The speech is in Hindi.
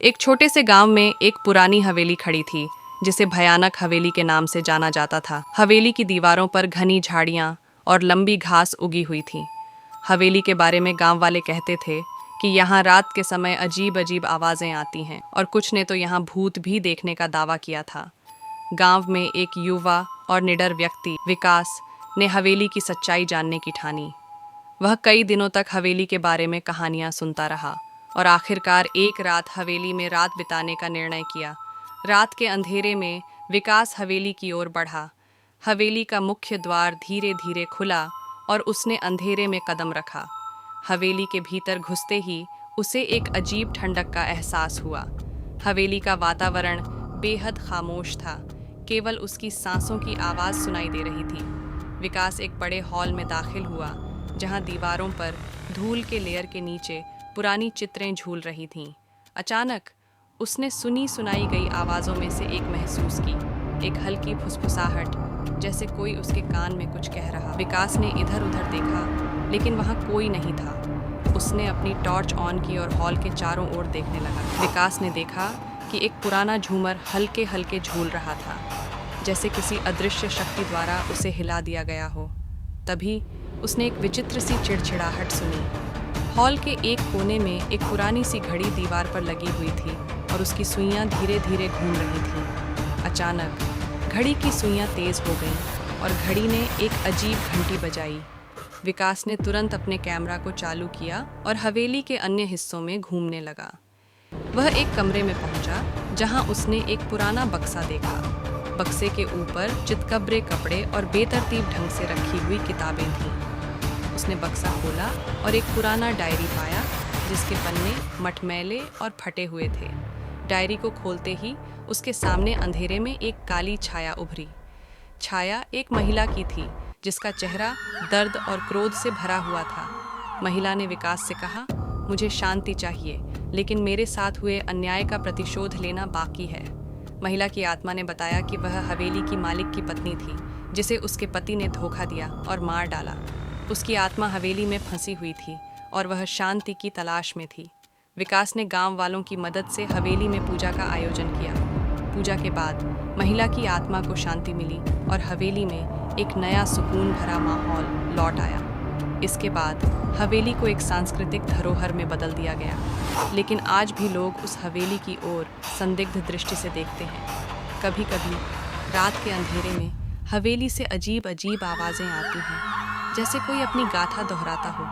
एक छोटे से गांव में एक पुरानी हवेली खड़ी थी जिसे भयानक हवेली के नाम से जाना जाता था। हवेली की दीवारों पर घनी झाड़ियां और लंबी घास उगी हुई थी। हवेली के बारे में गांव वाले कहते थे कि यहाँ रात के समय अजीब अजीब आवाजें आती हैं और कुछ ने तो यहाँ भूत भी देखने का दावा किया था। गांव में एक युवा और निडर व्यक्ति विकास ने हवेली की सच्चाई जानने की ठानी। वह कई दिनों तक हवेली के बारे में कहानियां सुनता रहा और आखिरकार एक रात हवेली में रात बिताने का निर्णय किया। रात के अंधेरे में विकास हवेली की ओर बढ़ा। हवेली का मुख्य द्वार धीरे धीरे खुला और उसने अंधेरे में कदम रखा। हवेली के भीतर घुसते ही उसे एक अजीब ठंडक का एहसास हुआ। हवेली का वातावरण बेहद खामोश था, केवल उसकी सांसों की आवाज़ सुनाई दे रही थी। विकास एक बड़े हॉल में दाखिल हुआ जहां दीवारों पर धूल के लेयर के नीचे पुरानी चित्रें झूल रही थीं। अचानक उसने सुनी सुनाई गई आवाज़ों में से एक महसूस की, एक हल्की फुसफुसाहट, जैसे कोई उसके कान में कुछ कह रहा। विकास ने इधर उधर देखा लेकिन वहाँ कोई नहीं था। उसने अपनी टॉर्च ऑन की और हॉल के चारों ओर देखने लगा। विकास ने देखा कि एक पुराना झूमर हल्के हल्के झूल रहा था, जैसे किसी अदृश्य शक्ति द्वारा उसे हिला दिया गया हो। तभी उसने एक विचित्र सी चिड़चिड़ाहट सुनी। हॉल के एक कोने में एक पुरानी सी घड़ी दीवार पर लगी हुई थी और उसकी सुइयां धीरे धीरे घूम रही थीं। अचानक घड़ी की सुइयां तेज हो गईं और घड़ी ने एक अजीब घंटी बजाई। विकास ने तुरंत अपने कैमरा को चालू किया और हवेली के अन्य हिस्सों में घूमने लगा। वह एक कमरे में पहुंचा जहां उसने एक पुराना बक्सा देखा। बक्से के ऊपर चितकबरे कपड़े और बेतरतीब ढंग से रखी हुई किताबें थीं। उसने बक्सा खोला और एक पुराना डायरी पाया जिसके पन्ने मटमैले और फटे हुए थे। डायरी को खोलते ही उसके सामने अंधेरे में एक काली छाया उभरी। छाया एक महिला की थी जिसका चेहरा दर्द और क्रोध से भरा हुआ था। महिला ने विकास से कहा, मुझे शांति चाहिए, लेकिन मेरे साथ हुए अन्याय का प्रतिशोध लेना बाकी है। महिला की आत्मा ने बताया कि वह हवेली की मालिक की पत्नी थी जिसे उसके पति ने धोखा दिया और मार डाला। उसकी आत्मा हवेली में फंसी हुई थी और वह शांति की तलाश में थी। विकास ने गांव वालों की मदद से हवेली में पूजा का आयोजन किया। पूजा के बाद महिला की आत्मा को शांति मिली और हवेली में एक नया सुकून भरा माहौल लौट आया। इसके बाद हवेली को एक सांस्कृतिक धरोहर में बदल दिया गया, लेकिन आज भी लोग उस हवेली की ओर संदिग्ध दृष्टि से देखते हैं। कभी कभी रात के अंधेरे में हवेली से अजीब अजीब आवाज़ें आती हैं, जैसे कोई अपनी गाथा दोहराता हो।